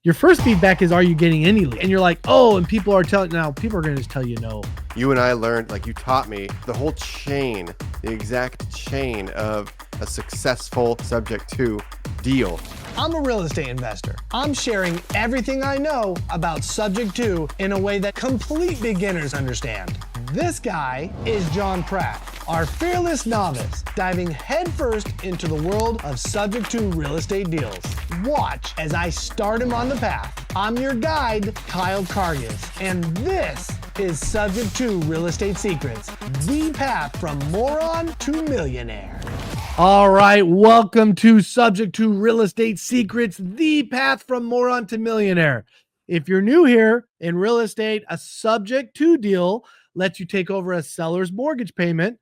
Your first feedback is, are you getting any lead? And you're like, oh, and people are going to just tell you no. You and I learned, like you taught me, the whole chain, the exact chain of a successful subject to deal. I'm a real estate investor. I'm sharing everything I know about subject to in a way that complete beginners understand. This guy is John Pratt, our fearless novice, diving headfirst into the world of subject to real estate deals. Watch as I start him on the path. I'm your guide, Kyle Kargas, and this is Subject to Real Estate Secrets, the path from moron to millionaire. All right, welcome to Subject to Real Estate Secrets, the path from moron to millionaire. If you're new here in real estate, a subject to deal lets you take over a seller's mortgage payment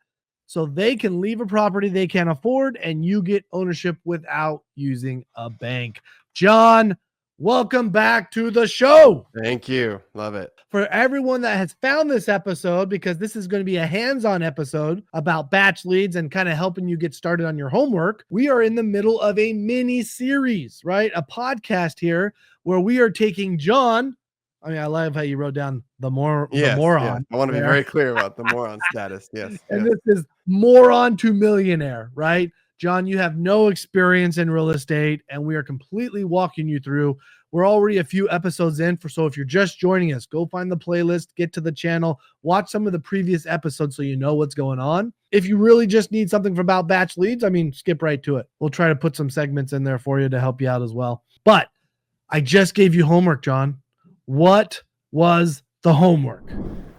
so they can leave a property they can't afford and you get ownership without using a bank. John, welcome back to the show. Thank you. Love it. For everyone that has found this episode, because this is going to be a hands-on episode about batch leads and kind of helping you get started on your homework, we are in the middle of a mini series, right? A podcast here where we are taking John. I mean, I love how you wrote down the moron. Yes. I want to be very clear about the moron status. Yes. And this is moron to millionaire, right? John, you have no experience in real estate, and we are completely walking you through. We're already a few episodes in, so if you're just joining us, go find the playlist, get to the channel, watch some of the previous episodes so you know what's going on. If you really just need something about batch leads, I mean, skip right to it. We'll try to put some segments in there for you to help you out as well. But I just gave you homework, John. What was the homework?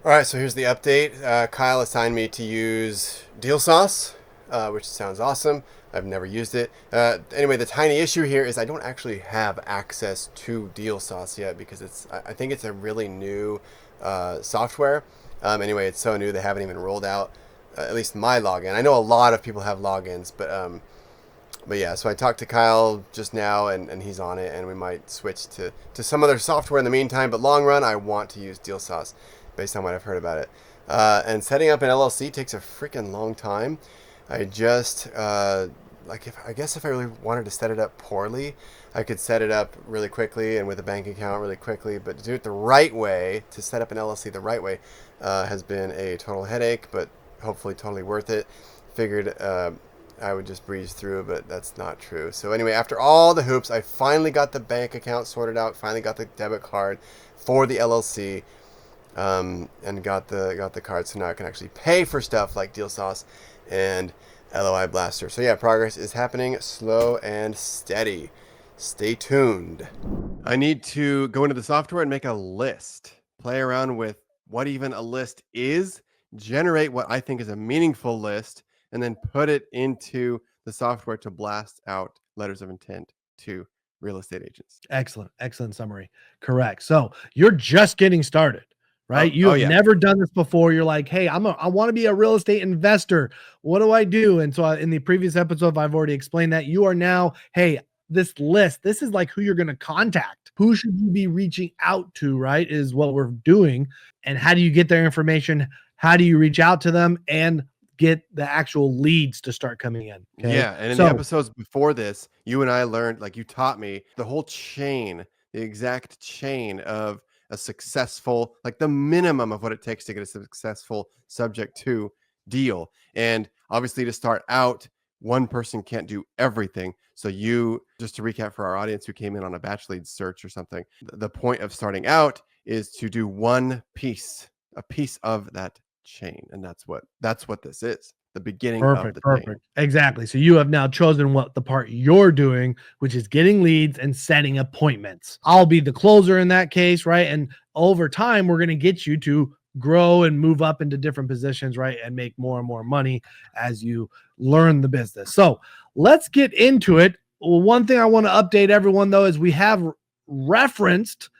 All right, so here's the update. Kyle assigned me to use Deal Sauce, which sounds awesome. I've never used it. Anyway, the tiny issue here is I don't actually have access to Deal Sauce yet because I think it's a really new software. Anyway, it's so new they haven't even rolled out at least my login. I know a lot of people have logins, but yeah, so I talked to Kyle just now and he's on it, and we might switch to some other software in the meantime, but long run, I want to use Deal Sauce based on what I've heard about it. And setting up an LLC takes a freaking long time. I just, I guess if I really wanted to set it up poorly, I could set it up really quickly and with a bank account really quickly, but to do it the right way, to set up an LLC the right way, has been a total headache, but hopefully totally worth it. Figured, I would just breeze through, but that's not true. So anyway, after all the hoops, I finally got the bank account sorted out, finally got the debit card for the LLC, and got the card, so now I can actually pay for stuff like Deal Sauce and LOI Blaster. So yeah, progress is happening, slow and steady. Stay tuned. I need to go into the software and make a list, play around with what even a list is, generate what I think is a meaningful list, and then put it into the software to blast out letters of intent to real estate agents. Excellent summary. Correct. So you're just getting started, right? You've never done this before. You're like, hey, I want to be a real estate investor. What do I do? And so in the previous episode, I've already explained that. You are now, hey, this list, this is like who you're going to contact. Who should you be reaching out to, right? Is what we're doing. And how do you get their information? How do you reach out to them and get the actual leads to start coming in? Okay? Yeah. And in the episodes before this, you and I learned, like you taught me, the whole chain, the exact chain of a successful, like the minimum of what it takes to get a successful subject to deal. And obviously to start out, one person can't do everything. So you, just to recap for our audience who came in on a BatchLeads search or something, the point of starting out is to do one piece, a piece of that chain. And that's what this is. The beginning of the chain. Exactly. So you have now chosen what the part you're doing, which is getting leads and setting appointments. I'll be the closer in that case, right? And over time, we're going to get you to grow and move up into different positions, right? And make more and more money as you learn the business. So let's get into it. Well, one thing I want to update everyone though, is we have referenced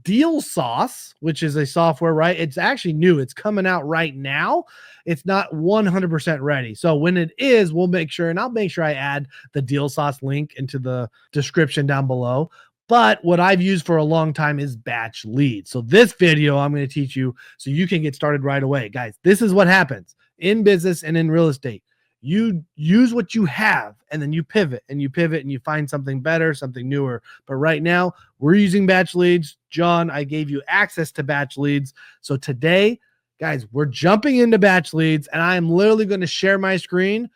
Deal Sauce, which is a software, right? It's actually new. It's coming out right now. It's not 100% ready. So when it is, we'll make sure, and I'll make sure I add the Deal Sauce link into the description down below. But what I've used for a long time is BatchLeads. So this video, I'm going to teach you so you can get started right away. Guys, this is what happens in business and in real estate. You use what you have, and then you pivot and you find something better, something newer. But right now we're using BatchLeads. John, I gave you access to BatchLeads. So today, guys, we're jumping into BatchLeads, and I am literally going to share my screen,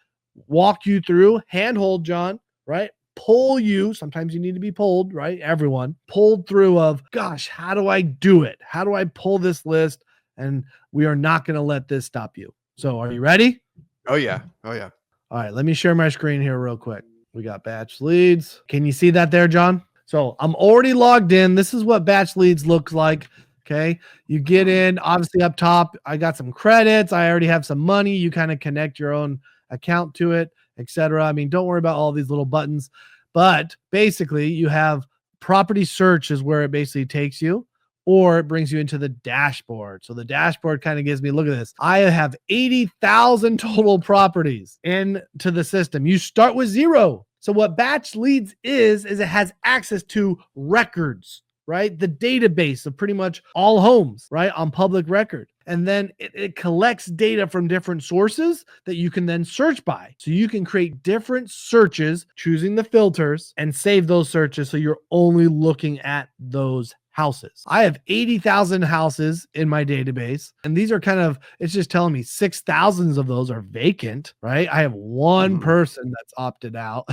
walk you through, handhold John, right? Pull you. Sometimes you need to be pulled, right? Everyone pulled through of, gosh, how do I do it? How do I pull this list? And we are not going to let this stop you. So are you ready? Oh yeah. Oh yeah. All right, let me share my screen here real quick. We got BatchLeads. Can you see that there, John? So I'm already logged in. This is what BatchLeads looks like. Okay. You get in, obviously up top, I got some credits. I already have some money. You kind of connect your own account to it, etc. I mean, don't worry about all these little buttons, but basically you have property search is where it basically takes you, or it brings you into the dashboard. So the dashboard kind of gives me, look at this. I have 80,000 total properties into the system. You start with 0. So what BatchLeads is it has access to records, right? The database of pretty much all homes, right? On public record. And then it collects data from different sources that you can then search by. So you can create different searches, choosing the filters, and save those searches so you're only looking at those houses. I have 80,000 houses in my database, and these are kind of, it's just telling me 6,000 of those are vacant, right? I have one person that's opted out.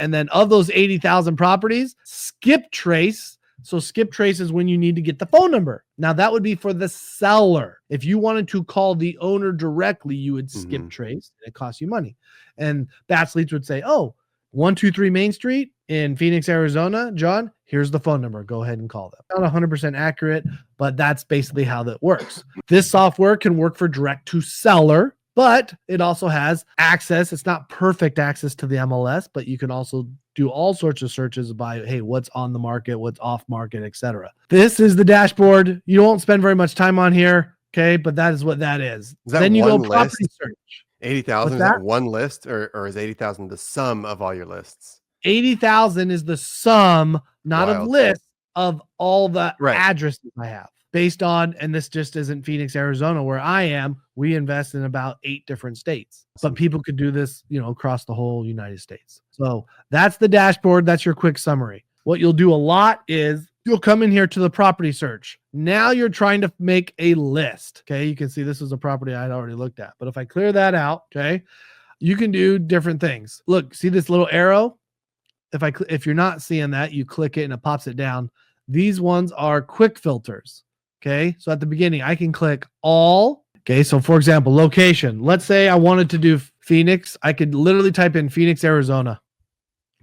And then of those 80,000 properties, skip trace. So skip trace is when you need to get the phone number. Now that would be for the seller. If you wanted to call the owner directly, you would skip trace. It costs you money. And BatchLeads would say, oh, 123 Main Street in Phoenix, Arizona, John, here's the phone number. Go ahead and call them. Not 100% accurate, but that's basically how that works. This software can work for direct to seller, but it also has access. It's not perfect access to the MLS, but you can also do all sorts of searches by, hey, what's on the market, what's off market, etc. This is the dashboard. You won't spend very much time on here, okay? But that is what that is. Then you go property search. 80,000 is that one list, or is 80,000 the sum of all your lists? 80,000 is the sum, not of lists, of all the addresses I have. Based on, and this just isn't Phoenix, Arizona, where I am, we invest in about 8 different states. But people could do this, across the whole United States. So that's the dashboard. That's your quick summary. What you'll do a lot is you'll come in here to the property search. Now you're trying to make a list. Okay. You can see this is a property I'd already looked at. But if I clear that out, okay, you can do different things. Look, see this little arrow? If you're not seeing that, you click it and it pops it down. These ones are quick filters. Okay. So at the beginning, I can click all. Okay. So for example, location. Let's say I wanted to do Phoenix. I could literally type in Phoenix, Arizona.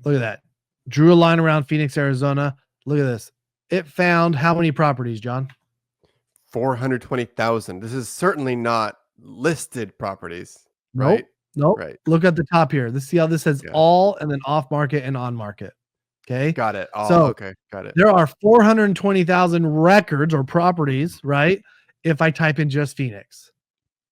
Look at that. Drew a line around Phoenix, Arizona. Look at this. It found how many properties, John? 420,000. This is certainly not listed properties, right? Nope. Right. Look at the top here. Let's see how this says all and then off market and on market. Okay. Got it. Oh, so okay. Got it. There are 420,000 records or properties, right? If I type in just Phoenix.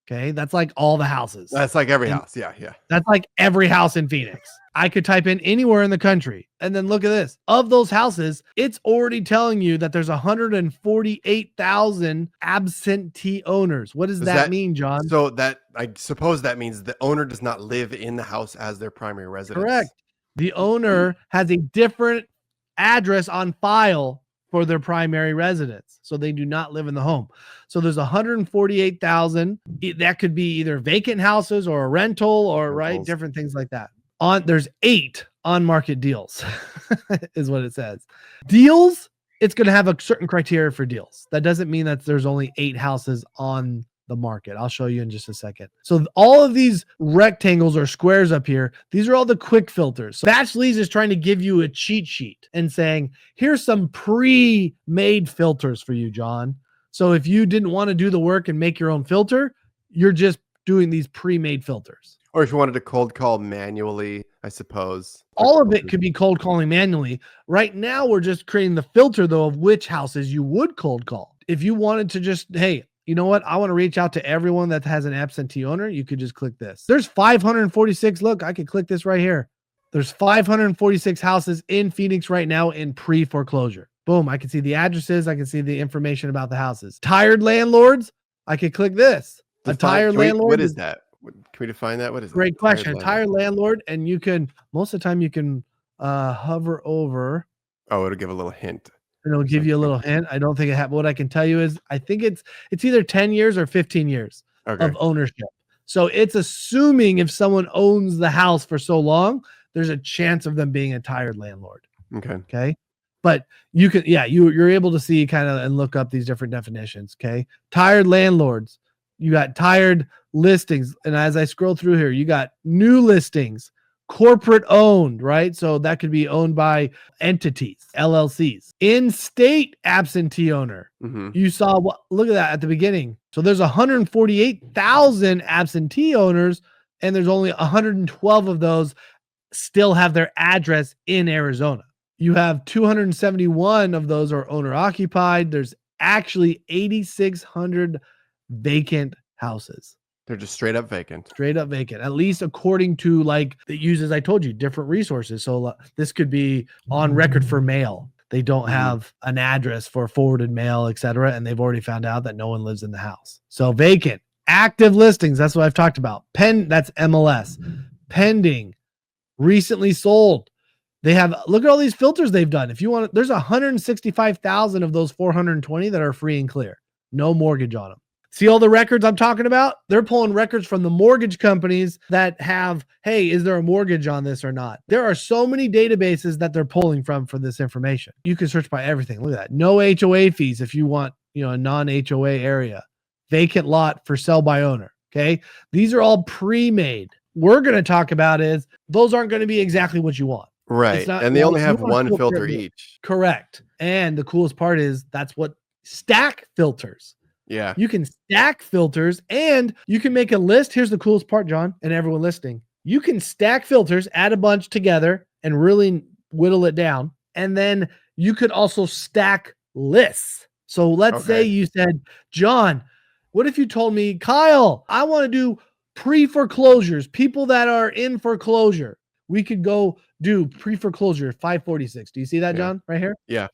Okay. That's like all the houses. That's like every house. Yeah. Yeah. That's like every house in Phoenix. I could type in anywhere in the country. And then look at this. Of those houses, it's already telling you that there's 148,000 absentee owners. What does that mean, John? So that, I suppose that means the owner does not live in the house as their primary residence. Correct. The owner has a different address on file for their primary residence. So they do not live in the home. So there's 148,000. That could be either vacant houses or a rental or right, different things like that. There's 8 on-market deals is what it says. Deals, it's going to have a certain criteria for deals. That doesn't mean that there's only 8 houses on the market. I'll show you in just a second. So all of these rectangles or squares up here, these are all the quick filters. So BatchLeads is trying to give you a cheat sheet and saying, here's some pre-made filters for you, John. So if you didn't want to do the work and make your own filter, you're just doing these pre-made filters. Or if you wanted to cold call manually, I suppose. All of it could be cold calling manually. Right now, we're just creating the filter, though, of which houses you would cold call. If you wanted to just, hey, you know what? I want to reach out to everyone that has an absentee owner. You could just click this. There's 546. Look, I could click this right here. There's 546 houses in Phoenix right now in pre-foreclosure. Boom. I can see the addresses. I can see the information about the houses. Tired landlords. I could click this. A tired landlord. What is that? Can we define that? What is Great it? question. Tired Tired landlord, and you can most of the time you can hover over Oh, it'll give a little hint. and it'll give you a little hint. I don't think it happened. What I can tell you is I think it's either 10 years or 15 years Okay. of ownership. So it's assuming if someone owns the house for so long, there's a chance of them being a tired landlord. Okay. Okay. But you can, you're able to see kind of and look up these different definitions. Okay. Tired landlords, you got tired listings. And as I scroll through here, you got new listings, corporate owned, right? So that could be owned by entities, LLCs, in-state absentee owner. Mm-hmm. You saw look at that at the beginning. So there's 148,000 absentee owners, and there's only 112 of those still have their address in Arizona. You have 271 of those are owner occupied. There's actually 8,600 vacant houses. They're just straight up vacant. Straight up vacant, at least according to like it uses, I told you, different resources. So this could be on record for mail. They don't have an address for forwarded mail, etc. And they've already found out that no one lives in the house. So vacant, active listings. That's what I've talked about. That's MLS. Pending, recently sold. They have, look at all these filters they've done. If you want, there's 165,000 of those 420 that are free and clear. No mortgage on them. See all the records I'm talking about? They're pulling records from the mortgage companies that have, hey, is there a mortgage on this or not? There are so many databases that they're pulling from for this information. You can search by everything. Look at that. No HOA fees if you want, a non-HOA area. Vacant lot for sell by owner. Okay. These are all pre-made. We're going to talk about is those aren't going to be exactly what you want. Right. And they only have one filter each. Correct. And the coolest part is that's what stack filters. Yeah. You can stack filters and you can make a list. Here's the coolest part, John, and everyone listening. You can stack filters, add a bunch together and really whittle it down. And then you could also stack lists. So let's say you said, John, what if you told me, Kyle, I want to do pre-foreclosures, people that are in foreclosure. We could go do pre-foreclosure 546. Do you see that, John, right here? Yeah.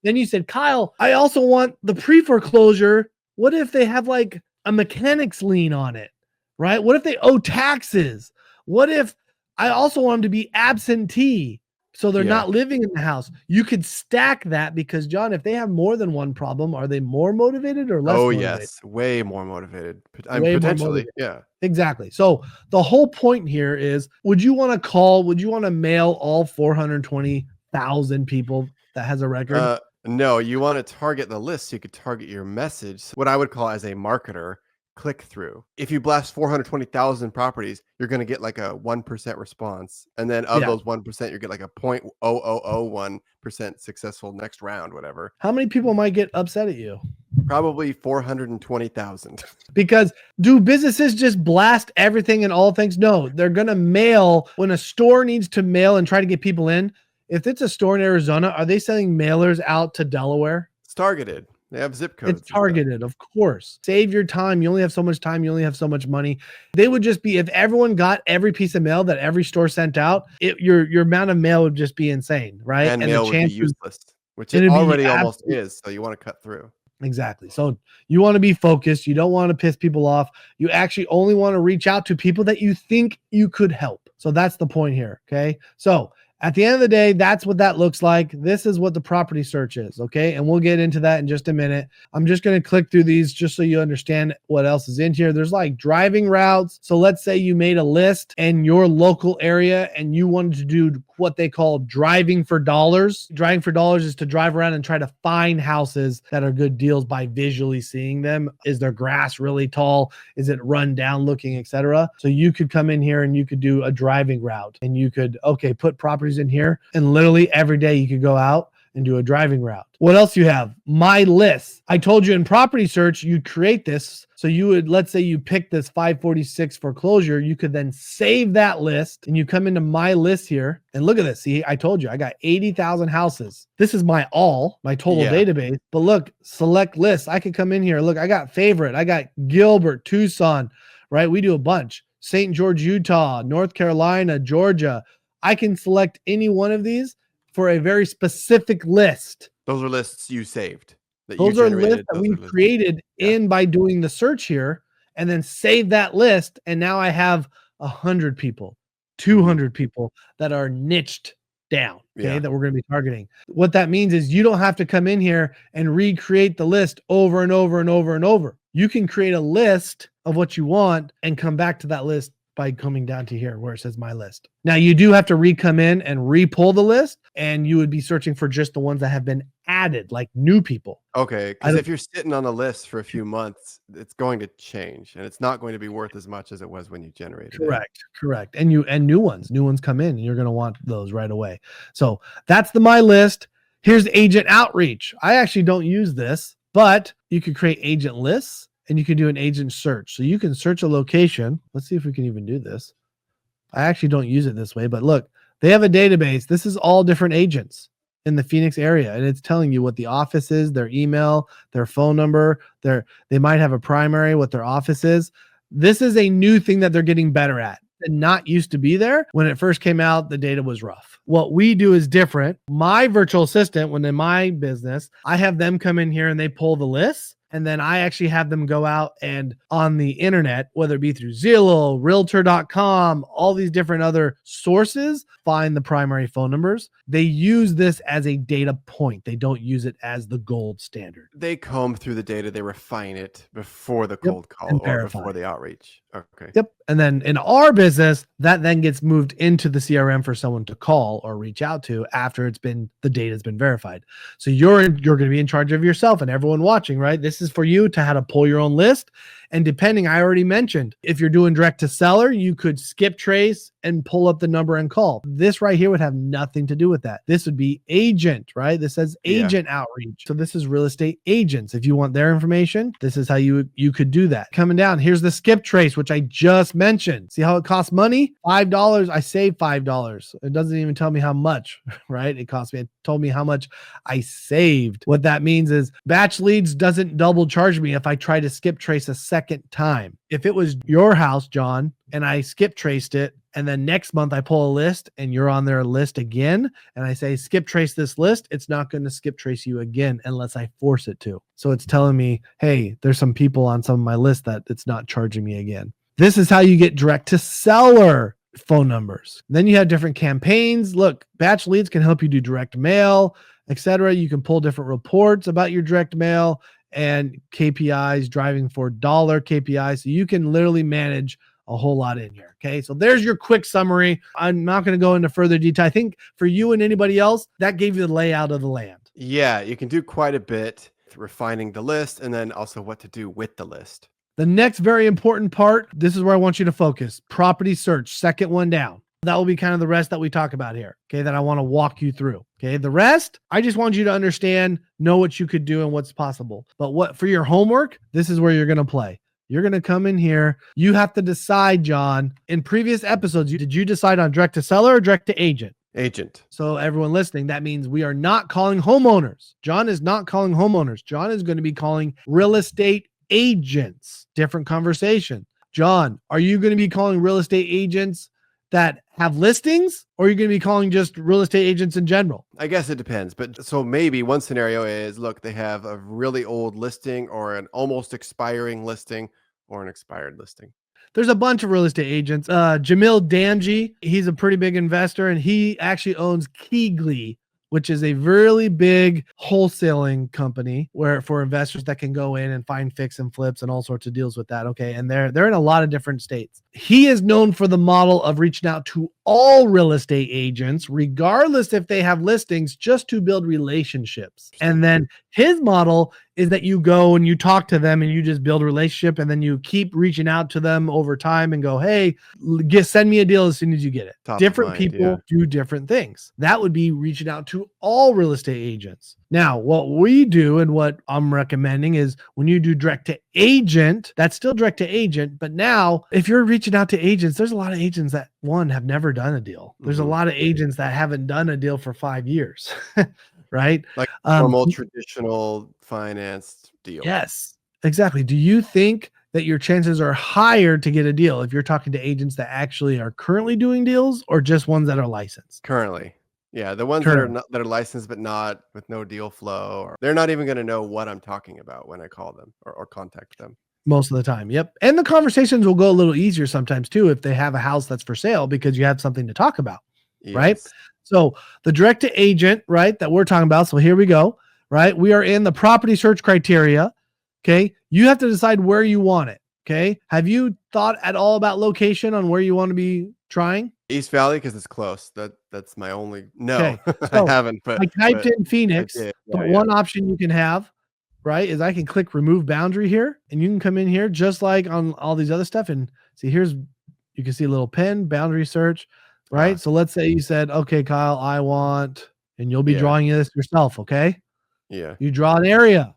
Then you said, Kyle, I also want the pre-foreclosure. What if they have like a mechanics lien on it, right? What if they owe taxes? What if I also want them to be absentee so they're not living in the house? You could stack that because, John, if they have more than one problem, are they more motivated or less motivated? Yes. Way more motivated. Potentially. Yeah. Exactly. So the whole point here is, would you want to mail all 420,000 people that has a record? No, you want to target the list so you could target your message, what I would call as a marketer, click through. If you blast 420,000 properties, you're going to get like a 1% response. And then of those 1%, you get like a 0.0001% successful next round, whatever. How many people might get upset at you? Probably 420,000. Because do businesses just blast everything and all things? No, they're going to mail when a store needs to mail and try to get people in. If it's a store in Arizona, are they sending mailers out to Delaware? It's targeted. They have zip codes. It's targeted, of course. Save your time. You only have so much time. You only have so much money. They would just be, if everyone got every piece of mail that every store sent out, your amount of mail would just be insane, right? And mail would be useless, which it already almost is. So you want to cut through. Exactly. So you want to be focused. You don't want to piss people off. You actually only want to reach out to people that you think you could help. So that's the point here. Okay. So at the end of the day, that's what that looks like. This is what the property search is. Okay. And we'll get into that in just a minute. I'm just going to click through these just so you understand what else is in here. There's like driving routes. So let's say you made a list in your local area and you wanted to do what they call driving for dollars. Driving for dollars is to drive around and try to find houses that are good deals by visually seeing them. Is their grass really tall? Is it run down looking, etc.? So you could come in here and you could do a driving route and you could, put properties in here, and literally every day you could go out and do a driving route. What else you have? My list. I told you in property search, you create this. So you would, let's say you pick this 546 foreclosure, you could then save that list and you come into my list here and look at this. See, I told you I got 80,000 houses. This is my total database, but look, select list. I could come in here. Look, I got favorite. I got Gilbert, Tucson, right? We do a bunch. St. George, Utah, North Carolina, Georgia. I can select any one of these for a very specific list. Those are lists you saved. Those are lists that we created by doing the search here. and then save that list. And now I have 100 people, 200 people that are niched down, okay, Yeah. that we're going to be targeting. What that means is you don't have to come in here and recreate the list over and over and over and over. You can create a list of what you want and come back to that list by coming down to here where it says my list. Now you do have to come in and re-pull the list, and you would be searching for just the ones that have been added, like new people. Okay, I because don't- if you're sitting on a list for a few months, it's going to change, and it's not going to be worth as much as it was when you generated it. Correct. And new ones come in, and you're going to want those right away. So that's the my list. Here's agent outreach. I actually don't use this, but you could create agent lists and you can do an agent search. So you can search a location. Let's see if we can even do this. I actually don't use it this way, but look, they have a database. This is all different agents in the Phoenix area, and it's telling you what the office is, their email, their phone number, they might have a primary, what their office is. This is a new thing that they're getting better at. And not used to be there. When it first came out, the data was rough. What we do is different. My virtual assistant, when in my business, I have them come in here and they pull the lists. And then I actually have them go out and on the internet, whether it be through Zillow, realtor.com, all these different other sources, find the primary phone numbers. They use this as a data point. They don't use it as the gold standard. They comb through the data, they refine it before the Yep, cold call and or verify. before the outreach. Okay. Yep. And then in our business, that then gets moved into the CRM for someone to call or reach out to after the data's been verified. So you're going to be in charge of yourself and everyone watching, right? This is for you to how to pull your own list. And depending, I already mentioned, if you're doing direct to seller, you could skip trace and pull up the number and call. This right here would have nothing to do with that. This would be agent, right? This says agent outreach. So this is real estate agents. If you want their information, this is how you could do that. Coming down, here's the skip trace, which I just mentioned. See how it costs money? $5. I saved $5. It doesn't even tell me how much, right? It told me how much I saved. What that means is BatchLeads doesn't double charge me if I try to skip trace a second time. If it was your house, John, and I skip traced it, and then next month I pull a list and you're on their list again, and I say skip trace this list, it's not going to skip trace you again unless I force it to. So it's telling me, hey, there's some people on some of my list that it's not charging me again. This is how you get direct to seller phone numbers. Then you have different campaigns. Look, BatchLeads can help you do direct mail, etc. You can pull different reports about your direct mail and KPIs, driving for dollar KPIs. So you can literally manage a whole lot in here. Okay. So there's your quick summary. I'm not going to go into further detail. I think for you and anybody else, that gave you the layout of the land. Yeah, you can do quite a bit refining the list and then also what to do with the list. The next very important part, this is where I want you to focus. Property search, second one down. That will be kind of the rest that we talk about here, okay, that I want to walk you through. Okay, the rest, I just want you to understand, know what you could do and what's possible. But what for your homework, this is where you're going to play. You're going to come in here. You have to decide, John. In previous episodes, did you decide on direct to seller or direct to agent? Agent. So everyone listening, that means we are not calling homeowners. John is not calling homeowners. John is going to be calling real estate agents. Different conversation. John, are you going to be calling real estate agents that have listings, or are you going to be calling just real estate agents in general? I guess it depends. But so maybe one scenario is, look, they have a really old listing or an almost expiring listing or an expired listing. There's a bunch of real estate agents. Jamil Damji, he's a pretty big investor, and he actually owns Keegley, which is a really big wholesaling company where for investors that can go in and find fix and flips and all sorts of deals with that. Okay. And they're in a lot of different states. He is known for the model of reaching out to all real estate agents, regardless if they have listings, just to build relationships. And then his model is that you go and you talk to them and you just build a relationship, and then you keep reaching out to them over time and go, hey, send me a deal as soon as you get it. Top of Different mind, people yeah. do different things. That would be reaching out to all real estate agents. Now, what we do and what I'm recommending is when you do direct to agent, that's still direct to agent. But now, if you're reaching out to agents, there's a lot of agents that, one, have never done a deal. There's a lot of agents that haven't done a deal for 5 years, right? Like normal traditional finance deal. Yes, exactly. Do you think that your chances are higher to get a deal if you're talking to agents that actually are currently doing deals, or just ones that are licensed? Currently. Yeah, the ones that are licensed but not with no deal flow, or they're not even going to know what I'm talking about when I call them or contact them. Most of the time. Yep. And the conversations will go a little easier sometimes too if they have a house that's for sale because you have something to talk about. Right. Yes. So the direct to agent, right, that we're talking about. So here we go. Right. We are in the property search criteria. Okay. You have to decide where you want it. Okay. Have you thought at all about location on where you want to be trying? East Valley, because it's close. That's my only. No, Okay. I So haven't. I typed in I Phoenix, did. but Yeah. one option you can have, right, is I can click remove boundary here and you can come in here just like on all these other stuff and see you can see a little pen, boundary search, right? So let's say you said, okay, Kyle, I want, and you'll be Yeah. drawing this yourself. Okay. Yeah. You draw an area.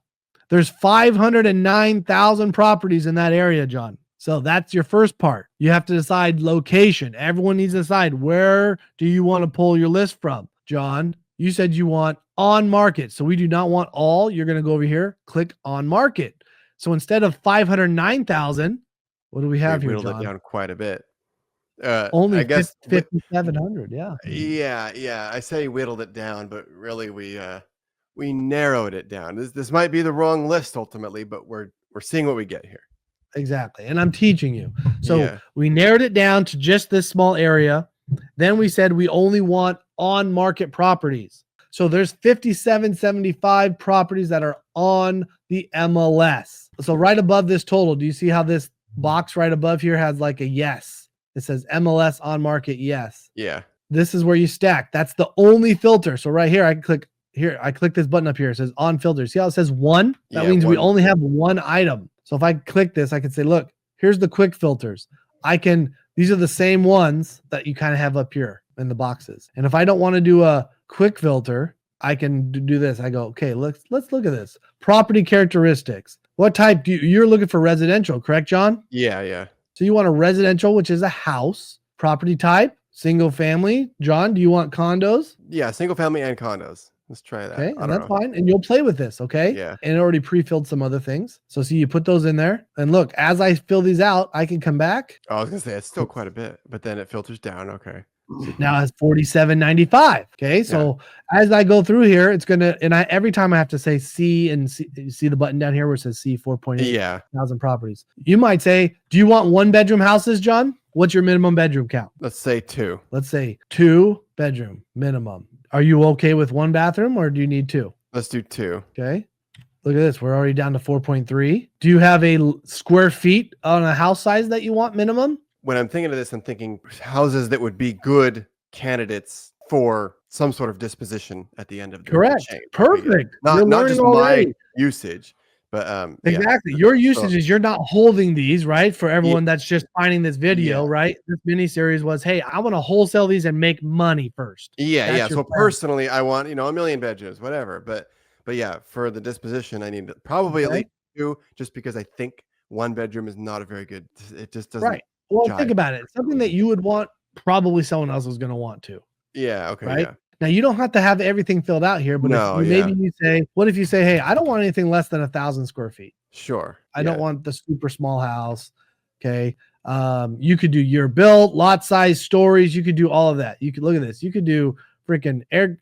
There's 509,000 properties in that area, John. So that's your first part. You have to decide location. Everyone needs to decide where do you want to pull your list from, John? You said you want on market. So we do not want all. You're going to go over here, click on market. So instead of 509,000, what do we have here, Whittled it John? down quite a bit. Only I guess 5,700. Yeah. Yeah. I say whittled it down, but really we narrowed it down. This might be the wrong list ultimately, but we're seeing what we get here. Exactly. And I'm teaching you. So Yeah. we narrowed it down to just this small area. Then we said we only want on market properties. So there's 5,775 properties that are on the MLS. So right above this total, do you see how this box right above here has like a yes? It says MLS on market, yes. Yeah. This is where you stack. That's the only filter. So right here, I click this button up here. It says on filter. See how it says one? That means we only have one item. So if I click this, I can say, look, here's the quick filters. These are the same ones that you kind of have up here in the boxes. And if I don't want to do a quick filter, I can do this. I go, okay, let's look at this. Property characteristics. What type you're looking for residential, correct, John? Yeah. So you want a residential, which is a house. Property type, single family. John, do you want condos? Yeah, single family and condos. Let's try that. Okay, and that's fine. And you'll play with this, okay? Yeah. And it already pre-filled some other things. So see, you put those in there. And look, as I fill these out, I can come back. I was gonna say it's still quite a bit, but then it filters down. Okay. Now it's 47.95. Okay. So as I go through here, it's gonna, and every time I have to say C and C, you see the button down here where it says C 4.8 thousand properties. You might say, do you want 1-bedroom houses, John? What's your minimum bedroom count? Let's say 2. Let's say 2-bedroom minimum. Are you okay with 1 bathroom or do you need 2? Let's do 2. Okay. Look at this. We're already down to 4.3. Do you have a square feet on a house size that you want minimum? When I'm thinking of this, I'm thinking houses that would be good candidates for some sort of disposition at the end of the chain. Perfect. Not just my usage, but exactly. Your usage is you're not holding these, right? For everyone that's just finding this video, right? This mini series was, hey, I want to wholesale these and make money first. Yeah. So personally, I want, 1 million bedrooms, whatever. But yeah, for the disposition, I need probably at least 2, just because I think 1 bedroom is not a very good. It just doesn't. Right. Well, think about it. Something that you would want, probably someone else is going to want to. Yeah. Okay. Right. Yeah. Now you don't have to have everything filled out here, but maybe you say, what if you say, hey, I don't want anything less than 1,000 square feet. Sure. I don't want the super small house. Okay. You could do year built, lot size, stories. You could do all of that. You could look at this. You could do freaking air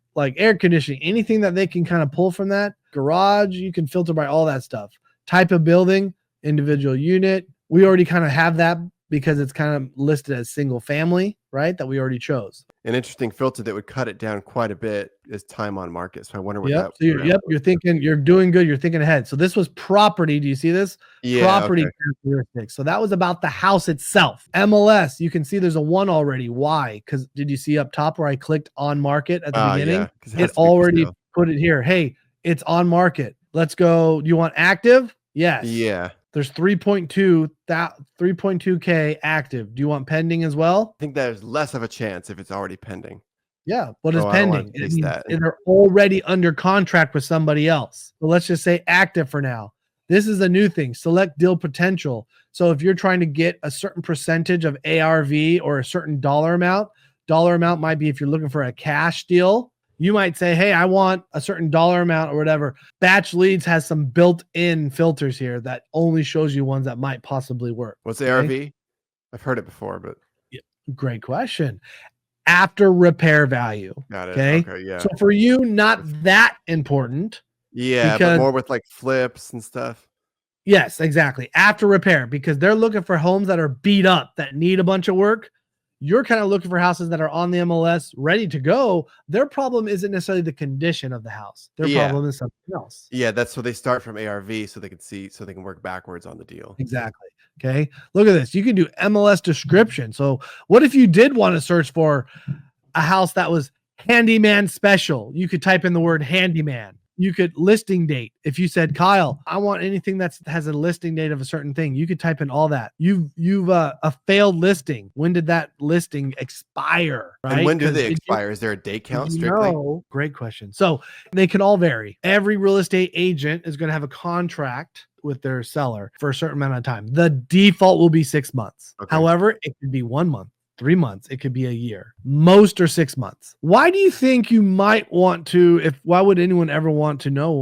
conditioning, anything that they can kind of pull from that garage. You can filter by all that stuff. Type of building, individual unit. We already kind of have that because it's kind of listed as single family, right? That we already chose. An interesting filter that would cut it down quite a bit is time on market. So I wonder what that. So you're thinking, you're doing good. You're thinking ahead. So this was property. Do you see this? Yeah. Property characteristics. So that was about the house itself. MLS, you can see there's a 1 already. Why? Because did you see up top where I clicked on market at the beginning? It already put it here. Hey, it's on market. Let's go. Do you want active? Yes. Yeah. There's 3.2K active. Do you want pending as well? I think there's less of a chance if it's already pending. Yeah. What is pending? They're already under contract with somebody else. So let's just say active for now. This is a new thing. Select deal potential. So if you're trying to get a certain percentage of ARV or a certain dollar amount might be if you're looking for a cash deal. You might say, hey, I want a certain dollar amount or whatever. BatchLeads has some built-in filters here that only shows you ones that might possibly work. What's ARV? I've heard it before, but great question. After repair value. Got it. Okay. Yeah. So for you, not that important. Yeah, but more with like flips and stuff. Yes, exactly. After repair, because they're looking for homes that are beat up, that need a bunch of work. You're kind of looking for houses that are on the MLS ready to go. Their problem isn't necessarily the condition of the house. Their Yeah. problem is something else. Yeah, that's so they start from ARV so they can work backwards on the deal. Exactly. Okay. Look at this. You can do MLS description. So what if you did want to search for a house that was handyman special? You could type in the word handyman. You could listing date. If you said, Kyle, I want anything that has a listing date of a certain thing, you could type in all that. You've a failed listing. When did that listing expire? Right? And when do they expire? Is there a day count strictly? No, great question. So they can all vary. Every real estate agent is going to have a contract with their seller for a certain amount of time. The default will be 6 months. Okay. However, it could be 1 month, 3 months. It could be a year. Most are 6 months. Why do you think you might want to, why would anyone ever want to know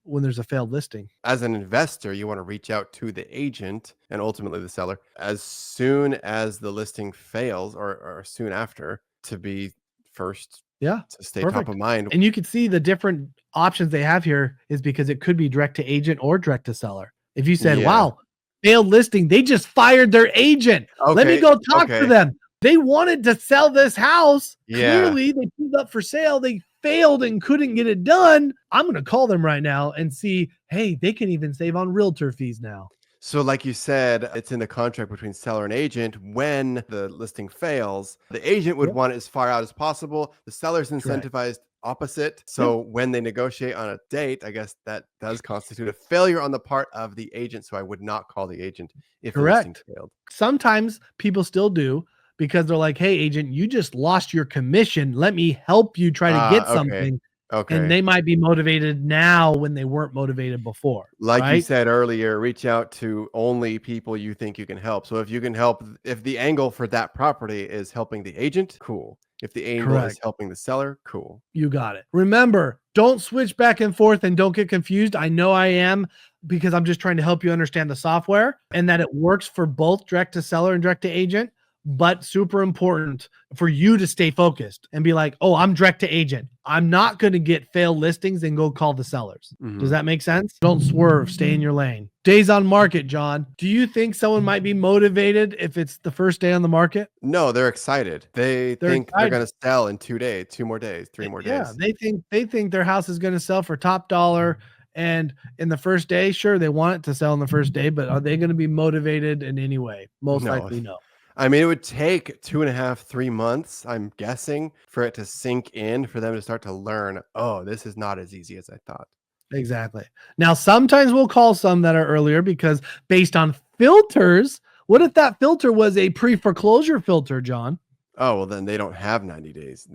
when there's a failed listing? As an investor, you want to reach out to the agent and ultimately the seller as soon as the listing fails or soon after to be first. Yeah. To stay perfect. top of mind. And you can see the different options they have here is because it could be direct to agent or direct to seller. If you said, wow, failed listing, they just fired their agent. Okay, let me go talk to them. They wanted to sell this house. Clearly, they put it up for sale. They failed and couldn't get it done. I'm going to call them right now and see, hey, they can even save on realtor fees now. So like you said, it's in the contract between seller and agent. When the listing fails, the agent would want it as far out as possible. The seller's incentivized opposite. So when they negotiate on a date, I guess that does constitute a failure on the part of the agent. So I would not call the agent if the listing failed. Sometimes people still do because they're like, hey, agent, you just lost your commission. Let me help you try to get something. Okay. And they might be motivated now when they weren't motivated before. Like you said earlier, reach out to only people you think you can help. So if you can help, if the angle for that property is helping the agent, cool. If the angle is helping the seller, cool. You got it. Remember, don't switch back and forth and don't get confused. I know I am because I'm just trying to help you understand the software and that it works for both direct to seller and direct to agent. But super important for you to stay focused and be like, oh, I'm direct to agent. I'm not going to get failed listings and go call the sellers. Does that make sense? Don't swerve. Stay in your lane. Days on market, John. Do you think someone might be motivated if it's the first day on the market? No, they're excited. They're going to sell in 2 days, 2 more days, 3 more days. Yeah, they think their house is going to sell for top dollar. And in the first day, sure, they want it to sell in the first day, but are they going to be motivated in any way? Most likely no. I mean, it would take 2.5, 3 months, I'm guessing, for it to sink in, for them to start to learn, oh, this is not as easy as I thought. Exactly. Now, sometimes we'll call some that are earlier because based on filters, what if that filter was a pre-foreclosure filter, John? Oh, well, then they don't have 90 days.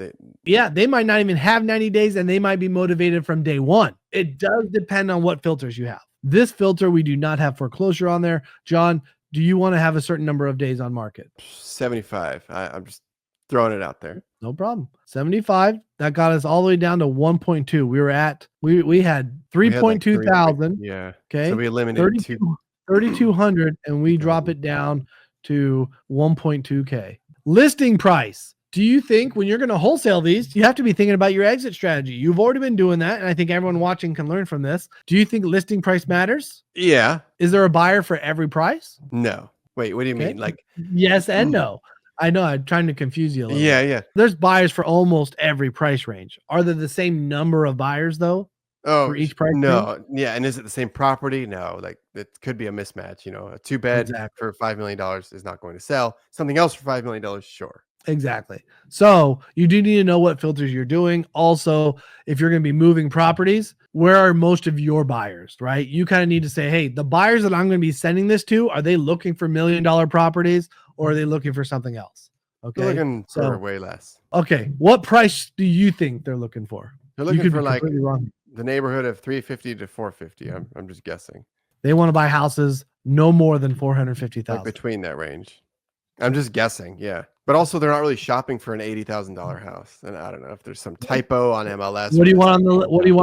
They might not even have 90 days and they might be motivated from day one. It does depend on what filters you have. This filter, we do not have foreclosure on there. John, do you want to have a certain number of days on market? 75. I'm just throwing it out there. No problem. 75. That got us all the way down to 1.2. We were at, we had 3.2 thousand. Yeah. Okay. So we eliminated 3,200 and we drop it down to 1.2K. Listing price. Do you think when you're going to wholesale these, you have to be thinking about your exit strategy? You've already been doing that. And I think everyone watching can learn from this. Do you think listing price matters? Yeah. Is there a buyer for every price? No. Wait, what do you mean? Like, yes and no. I know I'm trying to confuse you a little bit. Yeah. There's buyers for almost every price range. Are there the same number of buyers though? For each price range? Yeah. And is it the same property? No, like it could be a mismatch. You know, a 2-bed for $5 million is not going to sell. Something else for $5 million, sure. Exactly. So you do need to know what filters you're doing. Also, if you're going to be moving properties, where are most of your buyers, right? You kind of need to say, hey, the buyers that I'm going to be sending this to, are they looking for $1 million properties or are they looking for something else? Okay. They're looking for way less. Okay. What price do you think they're looking for? They're looking for like the neighborhood of 350 to 450. I'm just guessing. They want to buy houses no more than 450,000. Like between that range. I'm just guessing. Yeah. But also they're not really shopping for an $80,000 house. And I don't know if there's some typo on MLS. What do you want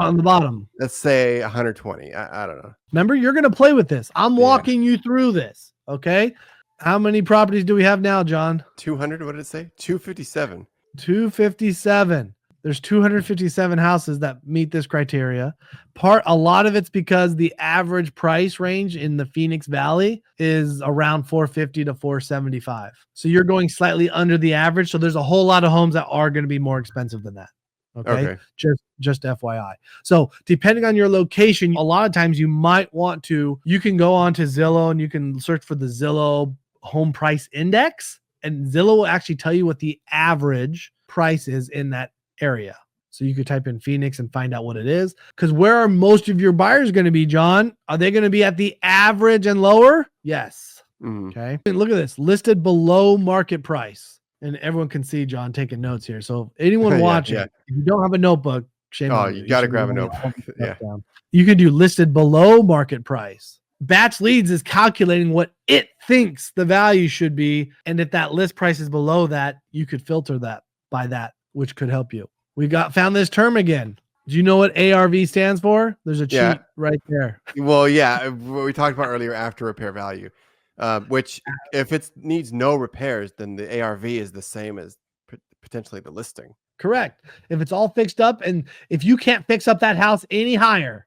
on the bottom? Let's say 120. I don't know. Remember, you're going to play with this. I'm walking you through this. Okay. How many properties do we have now, John? 200. What did it say? 257. 257. There's 257 houses that meet this criteria. A lot of it's because the average price range in the Phoenix Valley is around 450 to 475. So you're going slightly under the average. So there's a whole lot of homes that are going to be more expensive than that. Okay. Just FYI. So depending on your location, a lot of times you can go on to Zillow and you can search for the Zillow home price index, and Zillow will actually tell you what the average price is in that area. So you could type in Phoenix and find out what it is. Because where are most of your buyers going to be, John? Are they going to be at the average and lower? Yes. Okay. And look at this, listed below market price. And everyone can see John taking notes here. So anyone watching, if you don't have a notebook, shame on you. You got to grab a notebook. Yeah. You can do listed below market price. BatchLeads is calculating what it thinks the value should be. And if that list price is below that, you could filter that by that, which could help you. We found this term again. Do you know what ARV stands for? There's a cheat right there. Well, yeah, what we talked about earlier, after repair value, which if it needs no repairs, then the ARV is the same as potentially the listing. Correct. If it's all fixed up, and if you can't fix up that house any higher,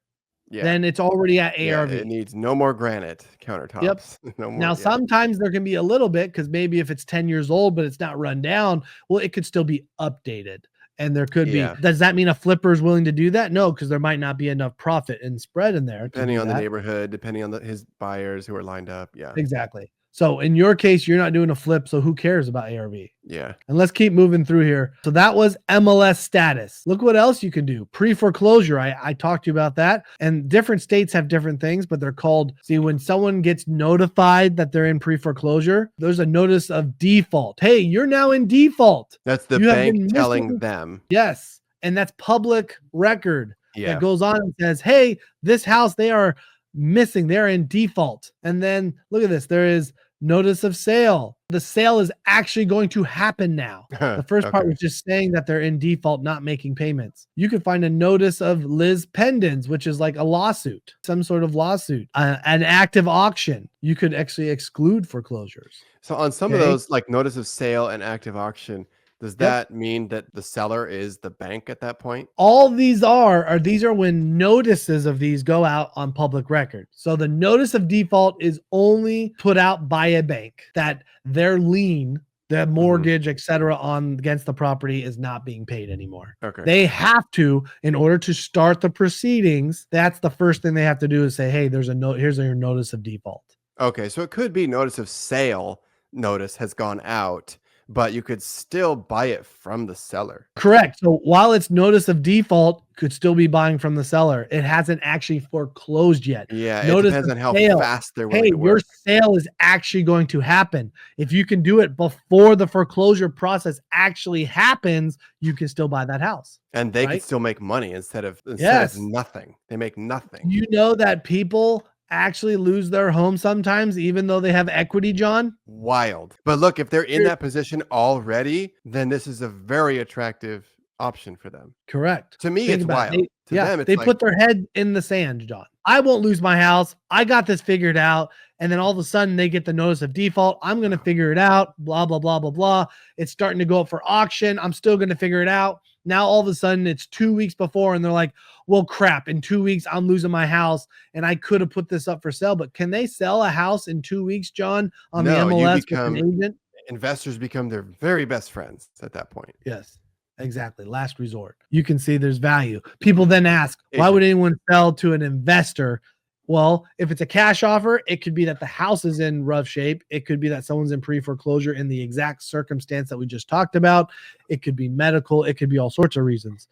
then it's already at ARV. It needs no more granite countertops. Yep. No more, now, sometimes there can be a little bit, because maybe if it's 10 years old, but it's not run down, well, it could still be updated. And there could be, does that mean a flipper is willing to do that? No, because there might not be enough profit and spread in there. Depending on the neighborhood, depending on his buyers who are lined up. Yeah, exactly. So in your case, you're not doing a flip. So who cares about ARV? Yeah. And let's keep moving through here. So that was MLS status. Look what else you can do. Pre-foreclosure. I talked to you about that. And different states have different things, but they're called, when someone gets notified that they're in pre-foreclosure, there's a notice of default. Hey, you're now in default. That's the bank telling them. Yes. And that's public record that goes on and says, hey, this house, they are missing. They're in default. And then look at this. There is notice of sale. The sale is actually going to happen now. The first part was just saying that they're in default, not making payments. You could find a notice of lis pendens, which is like a lawsuit, some sort of lawsuit, an active auction. You could actually exclude foreclosures. So on some of those, like notice of sale and active auction, does that mean that the seller is the bank at that point? All these are when notices of these go out on public record. So the notice of default is only put out by a bank that their lien, the mortgage, etc., on against the property is not being paid anymore. Okay. They have to, in order to start the proceedings, that's the first thing they have to do is say, hey, there's a note, here's your notice of default. Okay, so it could be notice of sale notice has gone out, but you could still buy it from the seller. Correct. So while it's notice of default, could still be buying from the seller. It hasn't actually foreclosed yet. Yeah, notice it depends on how fast they're willing to work. Your sale is actually going to happen. If you can do it before the foreclosure process actually happens, you can still buy that house. And they can still make money instead of nothing. They make nothing. You know that people actually lose their home sometimes, even though they have equity, John? Wild. But look, if they're in that position already, then this is a very attractive option for them. Correct. To me, it's wild. To them, it's they put their head in the sand, John. I won't lose my house. I got this figured out. And then all of a sudden they get the notice of default. I'm going to figure it out. Blah, blah, blah, blah, blah. It's starting to go up for auction. I'm still going to figure it out. Now, all of a sudden it's 2 weeks before and they're like, well, crap, in 2 weeks, I'm losing my house and I could have put this up for sale. But can they sell a house in 2 weeks, John, on the MLS with an agent? Investors become their very best friends at that point. Yes, exactly. Last resort. You can see there's value. People then ask, why would anyone sell to an investor? Well, if it's a cash offer, it could be that the house is in rough shape. It could be that someone's in pre-foreclosure in the exact circumstance that we just talked about. It could be medical. It could be all sorts of reasons.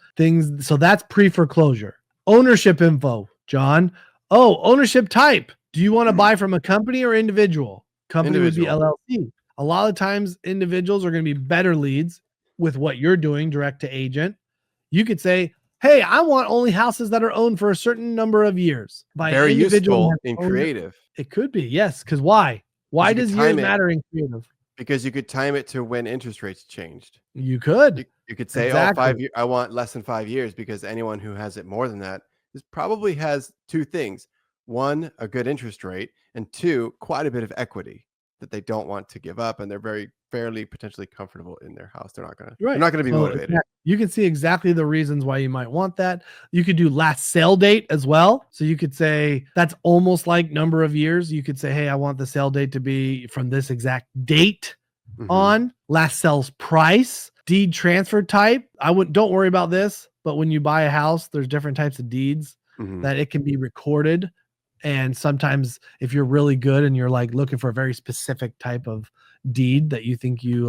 So that's pre-foreclosure. Ownership info, John. Oh, ownership type. Do you want to buy from a company or individual? Company would be LLC. A lot of times individuals are going to be better leads with what you're doing direct to agent. You could say, hey, I want only houses that are owned for a certain number of years. By very useful and creative. It could be, yes. Because why? Why does years matter in creative? Because you could time it to when interest rates changed. You could. You could say, oh, 5 years. I want less than 5 years, because anyone who has it more than that probably has two things. One, a good interest rate, and two, quite a bit of equity. that they don't want to give up, and they're very fairly potentially comfortable in their house. They're not Right. going to be So motivated. you can see exactly the reasons why you might want that. You could do last sale date as well. So you could say that's almost like number of years. You could say, hey, I want the sale date to be from this exact date on. Last sales price, deed transfer type. Don't worry about this, but when you buy a house, there's different types of deeds that it can be recorded. And sometimes if you're really good and you're like looking for a very specific type of deed that you think you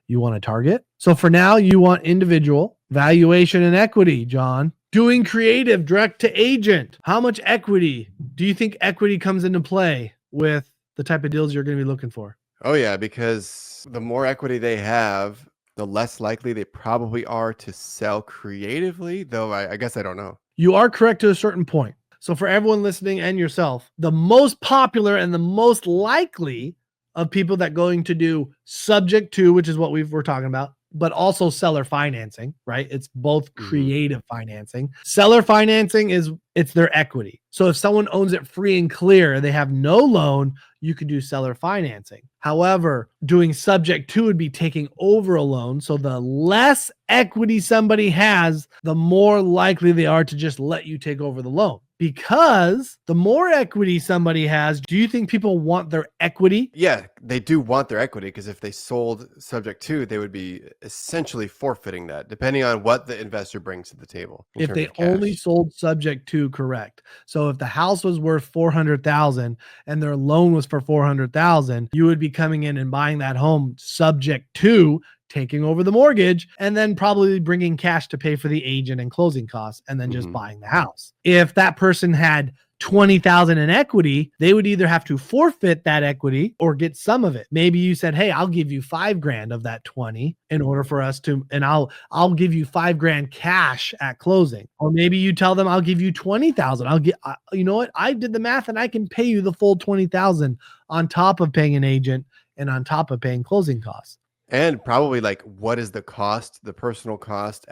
want to target. So for now, you want individual, valuation, and equity, John. Doing creative, direct to agent. How much equity do you think equity comes into play with the type of deals you're going to be looking for? Oh yeah, because the more equity they have, the less likely they probably are to sell creatively, though I guess I don't know. You are correct to a certain point. So for everyone listening and yourself, the most popular and the most likely of people that going to do subject to, which is what we're talking about, but also seller financing, right? It's both creative financing. Seller financing it's their equity. So if someone owns it free and clear, they have no loan, you could do seller financing. However, doing subject to would be taking over a loan. So the less equity somebody has, the more likely they are to just let you take over the loan. Because the more equity somebody has, do you think people want their equity? Yeah, they do want their equity, because if they sold subject to, they would be essentially forfeiting that, depending on what the investor brings to the table. If they only sold subject to, correct. So if the house was worth $400,000 and their loan was for $400,000, you would be coming in and buying that home subject to taking over the mortgage and then probably bringing cash to pay for the agent and closing costs and then just buying the house. If that person had $20,000 in equity, they would either have to forfeit that equity or get some of it. Maybe you said, hey, I'll give you $5,000 of that 20 in order for us to, and I'll give you $5,000 cash at closing. Or maybe you tell them, I'll give you 20,000. I'll get, you know what? I did the math and I can pay you the full 20,000 on top of paying an agent and on top of paying closing costs. And probably like, what is the cost, the personal cost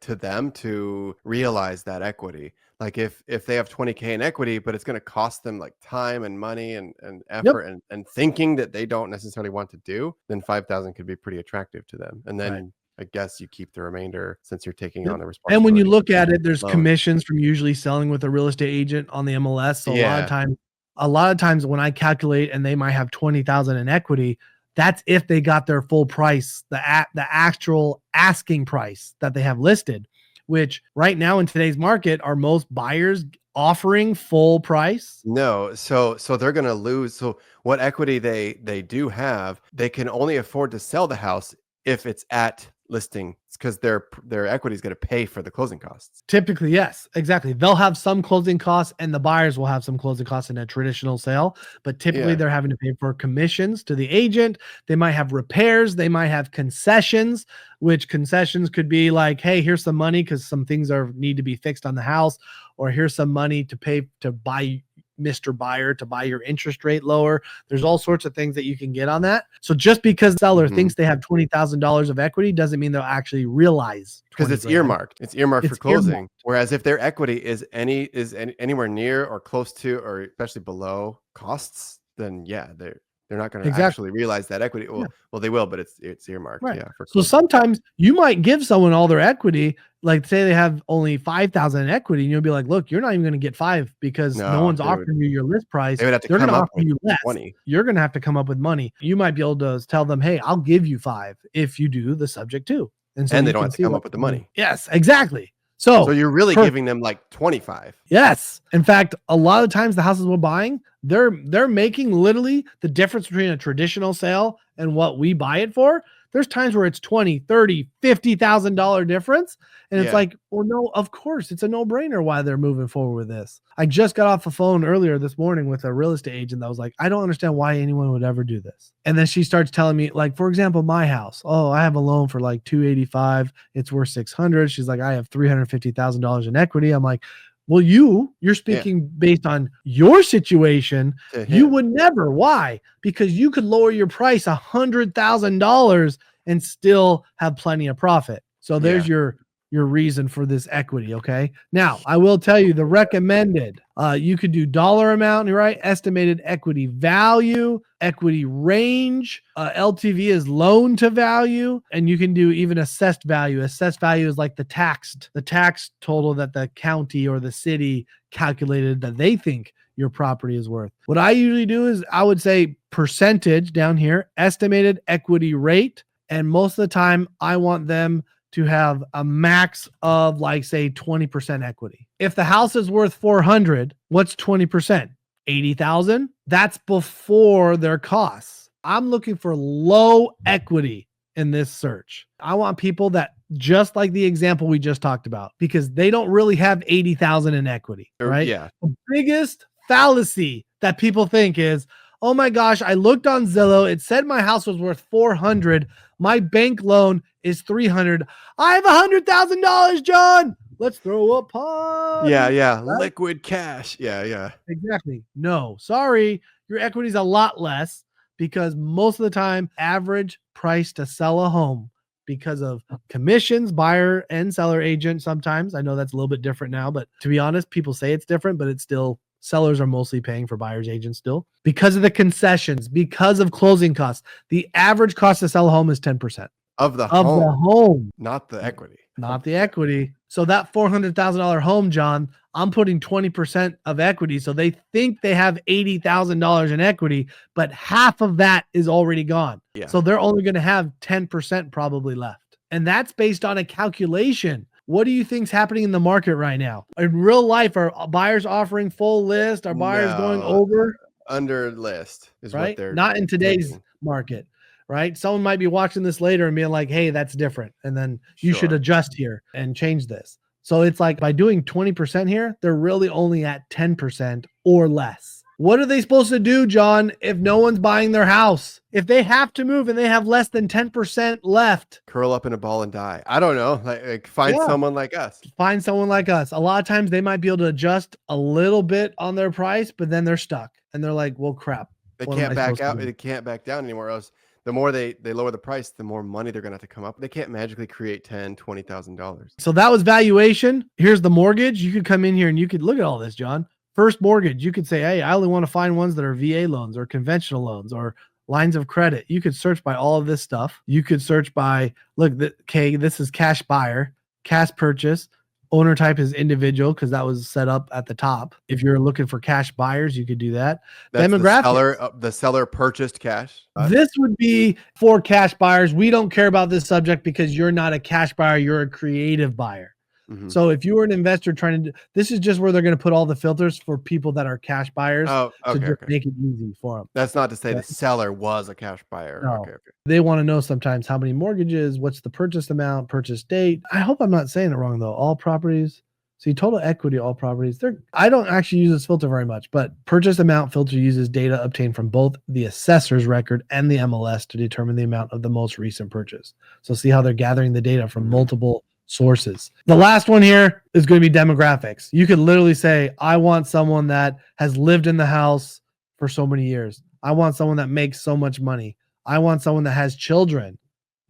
to them to realize that equity? Like if they have 20K in equity, but it's going to cost them like time and money and effort and thinking that they don't necessarily want to do, then 5,000 could be pretty attractive to them. And then I guess you keep the remainder since you're taking on the responsibility. And when you look at it, there's commissions from usually selling with a real estate agent on the MLS. So a lot of times when I calculate and they might have 20,000 in equity, that's if they got their full price, the actual asking price that they have listed, which right now in today's market, are most buyers offering full price? No. So they're going to lose. So what equity they do have, they can only afford to sell the house if it's at listing. It's because their equity is going to pay for the closing costs. Typically, yes, exactly. They'll have some closing costs and the buyers will have some closing costs in a traditional sale, but typically they're having to pay for commissions to the agent. They might have repairs. They might have concessions, which concessions could be like, hey, here's some money because some things need to be fixed on the house, or here's some money to pay to buy Mr. Buyer to buy your interest rate lower. There's all sorts of things that you can get on that. So just because the seller thinks they have $20,000 of equity doesn't mean they'll actually realize, because it's earmarked. It's earmarked for closing. Whereas if their equity is anywhere near or close to, or especially below costs, then they're not going to actually realize that equity. Well, they will, but it's earmarked. Right. Yeah. So sometimes you might give someone all their equity, like say they have only 5,000 in equity, and you'll be like, look, you're not even going to get 5 because no one's offering you your list price. They would have to They're come going to up offer you less. 20. You're going to have to come up with money. You might be able to tell them, hey, I'll give you 5 if you do the subject to. And they don't have to come up with the money. Yes, exactly. So you're really giving them like 25. Yes. In fact, a lot of times the houses we're buying, they're making literally the difference between a traditional sale and what we buy it for. There's times where it's $20,000, $30,000, $50,000 difference. And it's like, well, no, of course it's a no-brainer why they're moving forward with this. I just got off the phone earlier this morning with a real estate agent that was like, I don't understand why anyone would ever do this. And then she starts telling me, like, for example, my house. Oh, I have a loan for like $285. It's worth $600. She's like, I have $350,000 in equity. I'm like, well, you're speaking based on your situation. You would never. Why? Because you could lower your price $100,000 and still have plenty of profit. So there's your your reason for this equity. Okay. Now I will tell you the recommended, you could do dollar amount, right? Estimated equity value, equity range, LTV is loan to value, and you can do even assessed value. Assessed value is like the tax total that the county or the city calculated that they think your property is worth. What I usually do is I would say percentage down here, estimated equity rate. And most of the time I want them to have a max of like say 20% equity. If the house is worth 400, what's 20%? 80,000. That's before their costs. I'm looking for low equity in this search. I want people that just like the example we just talked about, because they don't really have 80,000 in equity, right? Yeah. The biggest fallacy that people think is, oh my gosh, I looked on Zillow. It said my house was worth 400. My bank loan is 300. I have $100,000, John. Let's throw a party. Yeah. Right? Liquid cash. Yeah. Exactly. No, sorry. Your equity is a lot less because most of the time, average price to sell a home because of commissions, buyer and seller agent. Sometimes I know that's a little bit different now, but to be honest, people say it's different, but it's still sellers are mostly paying for buyers agents still because of the concessions, because of closing costs. The average cost to sell a home is 10% Of the of the home, not the equity. not the equity. So that $400,000 home, John, I'm putting 20% of equity. So they think they have $80,000 in equity, but half of that is already gone. Yeah. So they're only going to have 10% probably left. And that's based on a calculation. What do you think's happening in the market right now? In real life, are buyers offering full list? Are buyers going over? Under list is Right? what they're Not in today's thinking. market, right? Someone might be watching this later and being like, hey, that's different. And then you should Sure. adjust here and change this. So it's like by doing 20% here, they're really only at 10% or less. What are they supposed to do, John, if no one's buying their house? If they have to move and they have less than 10% left, Curl up in a ball and die. I don't know. Like find someone like us. find someone like us. A lot of times they might be able to adjust a little bit on their price, but then they're stuck and they're like, well, crap. They what am can't I back supposed to out. do? They can't back down anymore. Else, the more they lower the price, the more money they're gonna have to come up. They can't magically create $10,000-$20,000. So that was valuation. Here's the mortgage. You could come in here and you could look at all this, John. First mortgage, you could say, hey, I only want to find ones that are VA loans or conventional loans or lines of credit. You could search by all of this stuff. You could search by, look, okay, this is cash buyer, cash purchase. Owner type is individual because that was set up at the top. If you're looking for cash buyers, you could do that. That's Demographics. the seller purchased cash. This would be for cash buyers. We don't care about this subject because you're not a cash buyer. You're a creative buyer. Mhm. So if you were an investor trying to, this is just where they're going to put all the filters for people that are cash buyers Oh, to okay, just okay. make it easy for them. That's not to say Yeah. the seller was a cash buyer. No. Okay. They want to know sometimes how many mortgages, what's the purchase amount, purchase date. I hope I'm not saying it wrong though. All properties. See, total equity, all properties. I don't actually use this filter very much, but purchase amount filter uses data obtained from both the assessor's record and the MLS to determine the amount of the most recent purchase. So see how they're gathering the data from multiple sources. The last one here is going to be demographics. You could literally say, I want someone that has lived in the house for so many years. I want someone that makes so much money. I want someone that has children.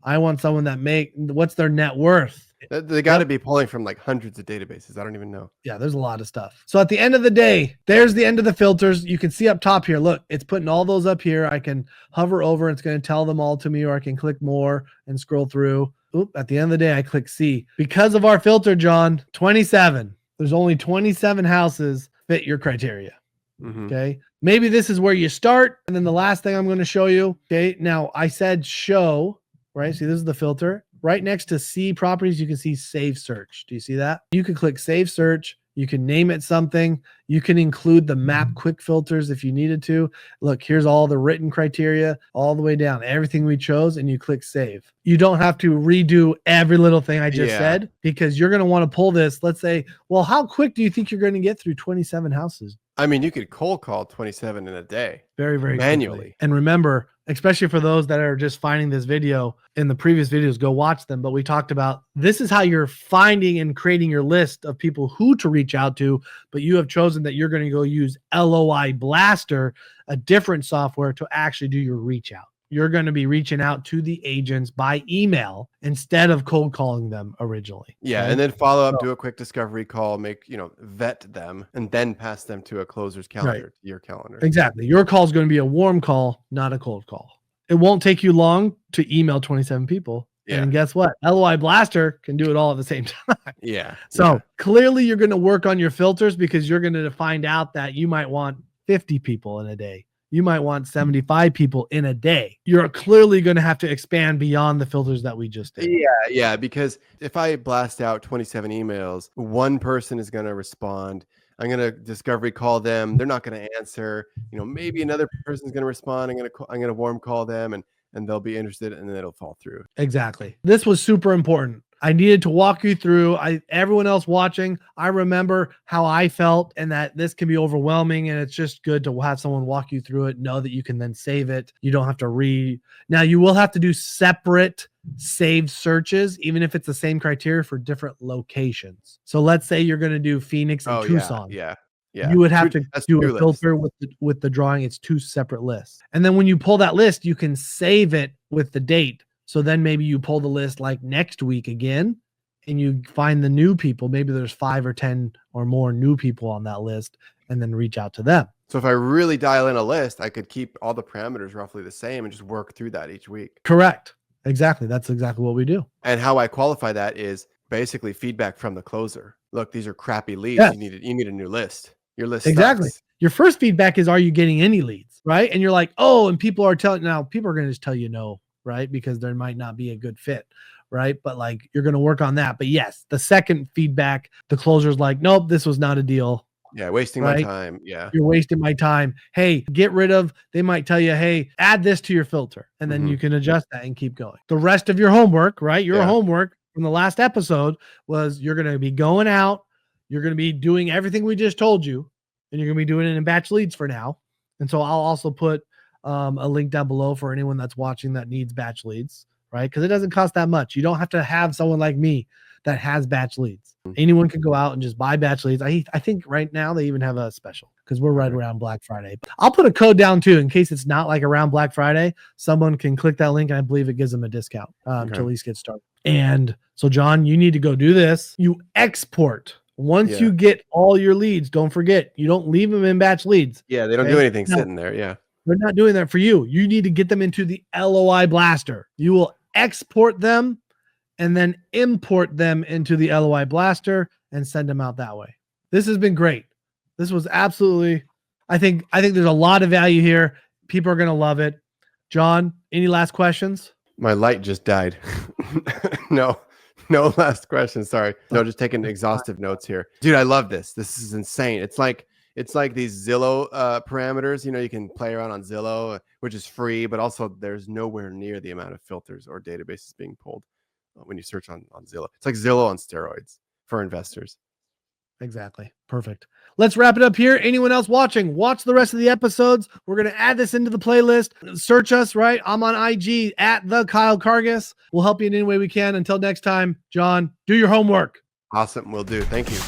I want someone that what's their net worth? They got to be pulling from like hundreds of databases. I don't even know. Yeah, there's a lot of stuff. So at the end of the day, there's the end of the filters. You can see up top here, look, it's putting all those up here. I can hover over, it's going to tell them all to me, or I can click more and scroll through. Oop, at the end of the day, I click C. Because of our filter, John, 27. There's only 27 houses fit your criteria. Mhm. Okay. Maybe this is where you start. And then the last thing I'm going to show you. Okay. Now I said show, right? See, this is the filter. Right next to C properties, you can see save search. Do you see that? You can click save search. You can name it something. You can include the map quick filters if you needed to. Look, here's all the written criteria all the way down, everything we chose, and you click save. You don't have to redo every little thing I just said because you're going to want to pull this. Let's say, well, how quick do you think you're going to get through 27 houses? I mean, you could cold call 27 in a day. Very, very manually. quickly. And remember, especially for those that are just finding this video, in the previous videos, go watch them. But we talked about this is how you're finding and creating your list of people who to reach out to. But you have chosen that you're going to go use LOI Blaster, a different software to actually do your reach out. you're going to be reaching out to the agents by email instead of cold calling them originally. Yeah, right? and then follow up, do a quick discovery call, vet them, and then pass them to a closer's calendar, to your calendar. Exactly. Your call is going to be a warm call, not a cold call. It won't take you long to email 27 people. Yeah. And guess what? LOI Blaster can do it all at the same time. Yeah. So clearly you're going to work on your filters because you're going to find out that you might want 50 people in a day. You might want 75 people in a day. You're clearly going to have to expand beyond the filters that we just did. Yeah, because if I blast out 27 emails, one person is going to respond. I'm going to discovery call them. They're not going to answer. Maybe another person's going to respond. I'm going to warm call them and they'll be interested, and then it'll fall through. Exactly. This was super important. I needed to walk you through. Everyone else watching, I remember how I felt, and that this can be overwhelming, and it's just good to have someone walk you through it. Know that you can then save it. You don't have to Now you will have to do separate saved searches, even if it's the same criteria for different locations. So let's say you're going to do Phoenix and Tucson. Yeah. You would have to do a filter with the drawing. It's 2 separate lists. And then when you pull that list, you can save it with the date. So then maybe you pull the list like next week again, and you find the new people. Maybe there's 5 or 10 or more new people on that list, and then reach out to them. So if I really dial in a list, I could keep all the parameters roughly the same and just work through that each week. Correct. Exactly. That's exactly what we do. And how I qualify that is basically feedback from the closer. Look, these are crappy leads. Yes. You need a new list. Your list Exactly. sucks. Your first feedback is, are you getting any leads? Right. And you're like, oh, and people are going to just tell you no, right? Because there might not be a good fit. Right. But like, you're going to work on that. But yes, the second feedback, the closer's like, nope, this was not a deal. Yeah. Wasting my time. Yeah. You're wasting my time. Hey, they might tell you, hey, add this to your filter. And then you can adjust that and keep going. The rest of your homework, right? Your homework from the last episode was you're going to be going out. You're going to be doing everything we just told you, and you're going to be doing it in BatchLeads for now. And so I'll also put a link down below for anyone that's watching that needs BatchLeads, right? Because it doesn't cost that much. You don't have to have someone like me that has BatchLeads. Anyone can go out and just buy BatchLeads. I think right now they even have a special because we're right around Black Friday. I'll put a code down too in case it's not like around Black Friday. Someone can click that link, and I believe it gives them a discount to at least get started. And so, John, you need to go do this. You export. Once you get all your leads, don't forget, you don't leave them in BatchLeads. Yeah, they don't do anything sitting there. Yeah. They're not doing that for you. You need to get them into the LOI Blaster. You will export them and then import them into the LOI Blaster and send them out that way. This has been great. This was absolutely, I think there's a lot of value here. People are going to love it. John, any last questions? My light just died. No last question. Sorry. No, just taking exhaustive notes here. Dude, I love this. This is insane. It's like these Zillow parameters. You can play around on Zillow, which is free, but also there's nowhere near the amount of filters or databases being pulled when you search on Zillow. It's like Zillow on steroids for investors. Exactly. Perfect. Let's wrap it up here. Anyone else watching, watch the rest of the episodes. We're going to add this into the playlist. Search us, right? I'm on IG at the Kyle Kargas. We'll help you in any way we can. Until next time, John, do your homework. Awesome. Will do. Thank you.